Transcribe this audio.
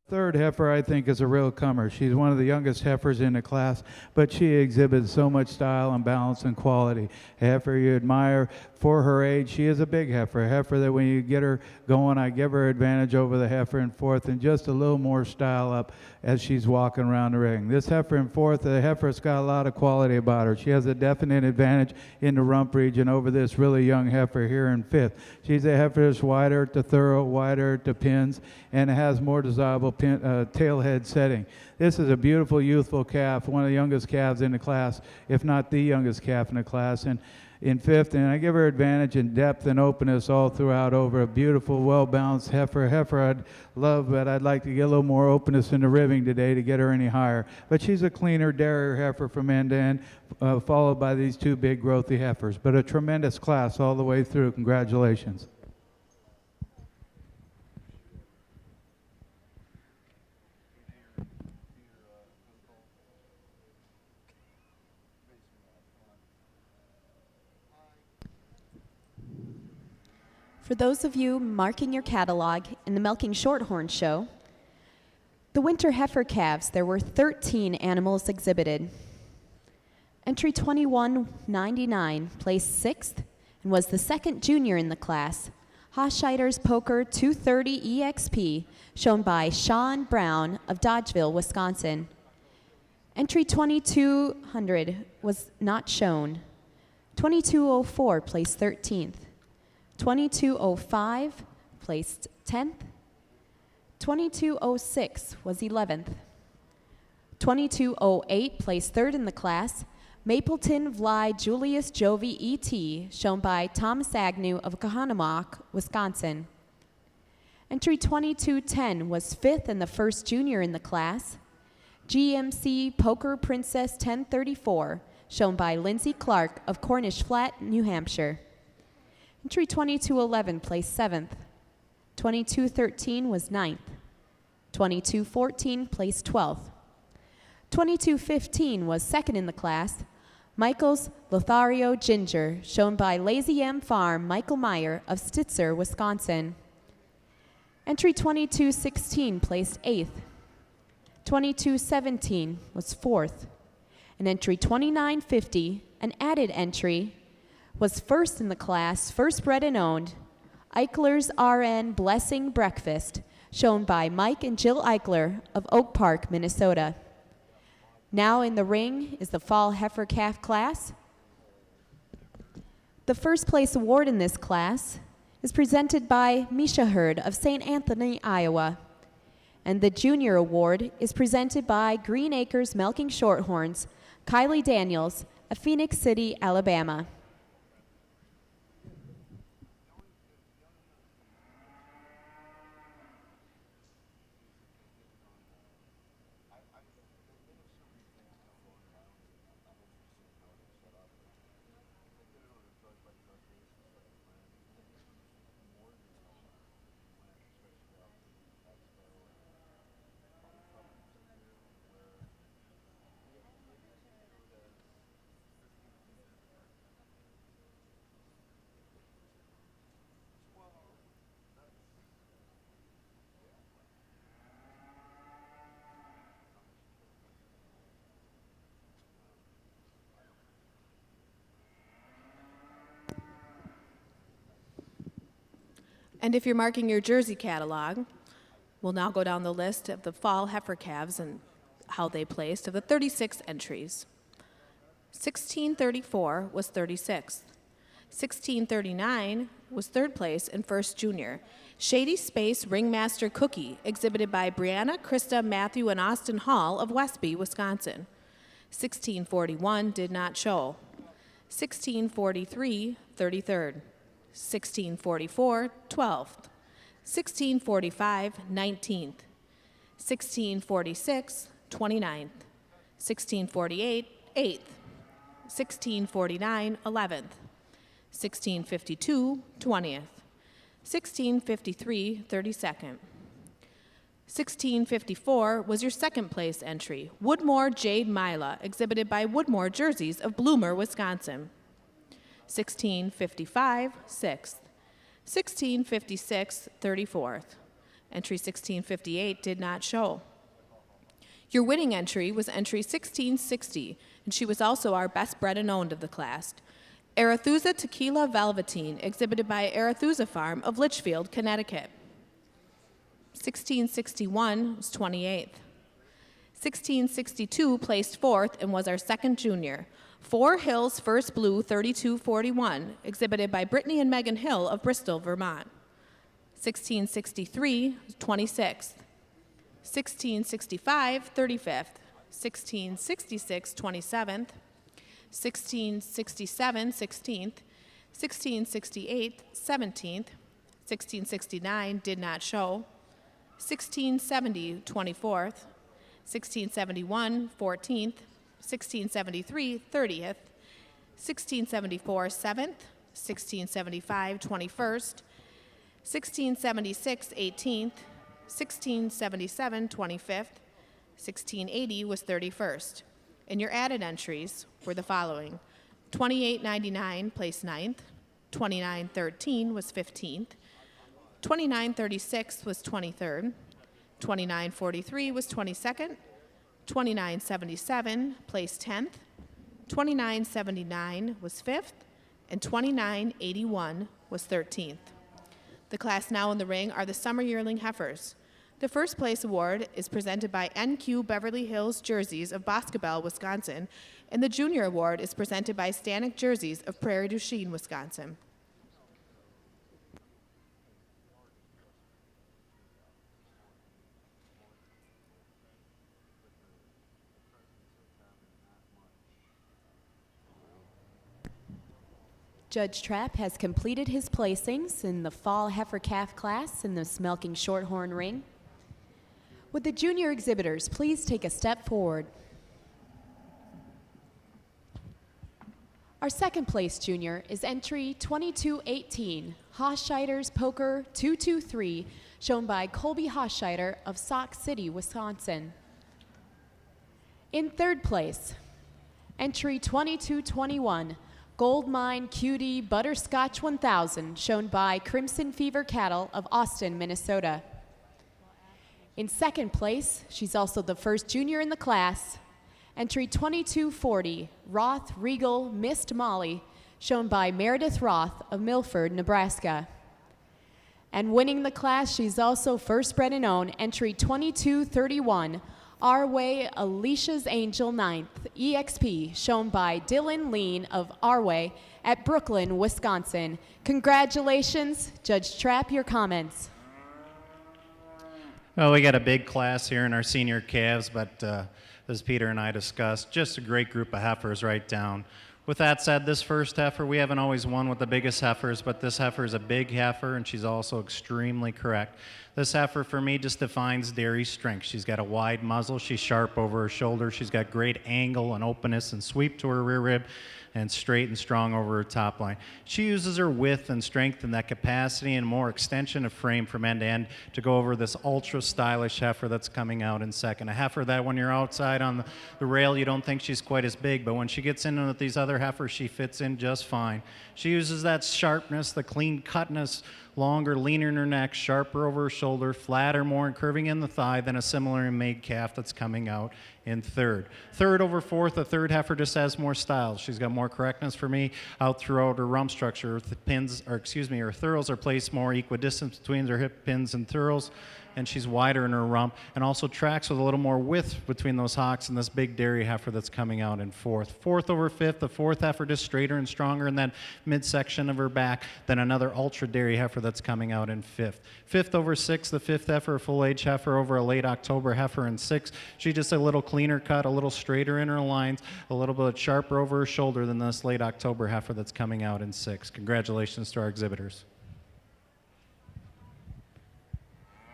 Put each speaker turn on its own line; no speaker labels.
Third heifer, I think, is a real comer. She's one of the youngest heifers in the class, but she exhibits so much style and balance and quality. A heifer you admire for her age. She is a big heifer, a heifer that when you get her going, I give her advantage over the heifer in fourth and just a little more style up as she's walking around the ring. This heifer in fourth, the heifer's got a lot of quality about her. She has a definite advantage in the rump region over this really young heifer here in fifth. She's a heifer that's wider at the thorough, wider at the pins, and it has more desirable tail head setting. This is a beautiful, youthful calf, one of the youngest calves in the class, if not the youngest calf in the class. And in fifth, and I give her advantage in depth and openness all throughout over a beautiful, well-balanced heifer. Heifer I'd love, but I'd like to get a little more openness in the ribbing today to get her any higher. But she's a cleaner, dairy heifer from end to end, followed by these two big, growthy heifers. But a tremendous class all the way through. Congratulations.
For those of you marking your catalog in the Milking Shorthorn show, the winter heifer calves, there were 13 animals exhibited. Entry 2199 placed 6th and was the second junior in the class. Hochscheider's Poker 230 EXP, shown by Sean Brown of Dodgeville, Wisconsin. Entry 2200 was not shown. 2204 placed 13th. 2205 placed 10th. 2206 was 11th. 2208 placed 3rd in the class. Mapleton Vly Julius Jovi E.T., shown by Thomas Agnew of Kahanamock, Wisconsin. Entry 2210 was 5th and the first junior in the class. GMC Poker Princess 1034, shown by Lindsay Clark of Cornish Flat, New Hampshire. Entry 2211 placed 7th. 2213 was 9th. 2214 placed 12th. 2215 was 2nd in the class. Michael's Lothario Ginger, shown by Lazy M Farm, Michael Meyer of Stitzer, Wisconsin. Entry 2216 placed 8th. 2217 was 4th. And entry 2950, an added entry, was 1st in the class, first bred and owned, Eichler's RN Blessing Breakfast, shown by Mike and Jill Eichler of Oak Park, Minnesota. Now in the ring is the fall heifer calf class. The first place award in this class is presented by Misha Hurd of St. Anthony, Iowa. And the junior award is presented by Green Acres Milking Shorthorns, Kylie Daniels of Phoenix City, Alabama.
And if you're marking your Jersey catalog, we'll now go down the list of the fall heifer calves and how they placed of the 36 entries. 1634 was 36th. 1639 was 3rd place and first junior. Shady Space Ringmaster Cookie, exhibited by Brianna, Krista, Matthew, and Austin Hall of Westby, Wisconsin. 1641 did not show. 1643, 33rd. 1644, 12th. 1645, 19th. 1646, 29th. 1648, 8th. 1649, 11th. 1652, 20th. 1653, 32nd. 1654 was your second place entry, Woodmore Jade Mila, exhibited by Woodmore Jerseys of Bloomer, Wisconsin. 1655, 6th. 1656, 34th. Entry 1658 did not show. Your winning entry was entry 1660, and she was also our best bred and owned of the class. Arethusa Tequila Velveteen, exhibited by Arethusa Farm of Litchfield, Connecticut. 1661 was 28th. 1662 placed 4th and was our second junior. Four Hills First Blue 3241, exhibited by Brittany and Megan Hill of Bristol, Vermont. 1663 was 26th. 1665, 35th. 1666, 27th. 1667, 16th. 1668, 17th. 1669 did not show. 1670, 24th. 1671, 14th. 1673, 30th. 1674, 7th. 1675, 21st. 1676, 18th. 1677, 25th. 1680 was 31st. And your added entries were the following. 2899 placed 9th. 2913 was 15th. 2936 was 23rd. 2943 was 22nd. 2977 placed 10th. 2979 was 5th. And 2981 was 13th. The class now in the ring are the Summer Yearling Heifers. The first place award is presented by NQ Beverly Hills Jerseys of Boscobel, Wisconsin, and the junior award is presented by Stanek Jerseys of Prairie du Chien, Wisconsin.
Judge Trapp has completed his placings in the fall heifer calf class in the milking shorthorn ring. Would the junior exhibitors please take a step forward? Our second place junior is entry 2218, Hochscheider's Poker 223, shown by Colby Hochscheider of Sauk City, Wisconsin. In third place, entry 2221, Goldmine Cutie Butterscotch 1000, shown by Crimson Fever Cattle of Austin, Minnesota. In second place, she's also the first junior in the class, entry 2240, Roth Regal Mist Molly, shown by Meredith Roth of Milford, Nebraska. And winning the class, she's also first bred and owned, entry 2231, Our Way Alicia's Angel 9th, EXP, shown by Dylan Lean of Our Way at Brooklyn, Wisconsin. Congratulations. Judge Trapp, your comments.
Well, we got a big class here in our senior calves, but as Peter and I discussed, just a great group of heifers right down. With that said, this first heifer, we haven't always won with the biggest heifers, but this heifer is a big heifer, and she's also extremely correct. This heifer, for me, just defines dairy strength. She's got a wide muzzle. She's sharp over her shoulder. She's got great angle and openness and sweep to her rear rib, and straight and strong over her top line. She uses her width and strength and that capacity and more extension of frame from end to end to go over this ultra stylish heifer that's coming out in second. A heifer that when you're outside on the rail, you don't think she's quite as big, but when she gets in with these other heifers, she fits in just fine. She uses that sharpness, the clean cutness, longer, leaner in her neck, sharper over her shoulder, flatter more and curving in the thigh than a similar made calf that's coming out in third. Third over fourth, the third heifer just has more style. She's got more correctness for me out throughout her rump structure. The pins, or excuse me, her thurls are placed more equidistant between her hip pins and thurls, and she's wider in her rump, and also tracks with a little more width between those hocks and this big dairy heifer that's coming out in fourth. Fourth over fifth, the fourth heifer just straighter and stronger in that midsection of her back than another ultra dairy heifer that's coming out in fifth. Fifth over sixth, the fifth heifer, a full-age heifer over a late October heifer in sixth. She's just a little cleaner cut, a little straighter in her lines, a little bit sharper over her shoulder than this late October heifer that's coming out in sixth. Congratulations to our exhibitors.